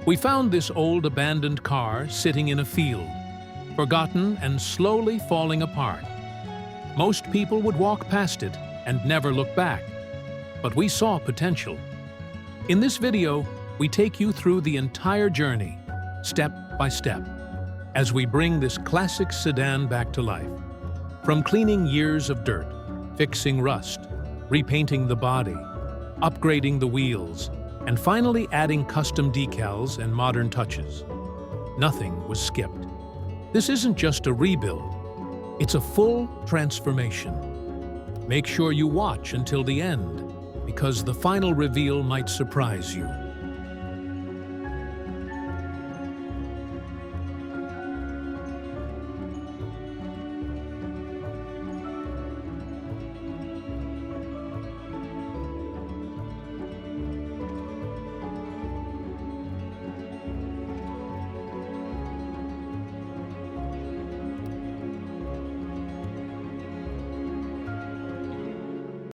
We found this old abandoned car sitting in a field, forgotten and slowly falling apart. Most people would walk past it and never look back, but we saw potential. In this video, we take you through the entire journey, step by step, as we bring this classic sedan back to life. From cleaning years of dirt, fixing rust, repainting the body, upgrading the wheels, and finally adding custom decals and modern touches, nothing was skipped. This isn't just a rebuild, it's a full transformation. Make sure you watch until the end, because the final reveal might surprise you.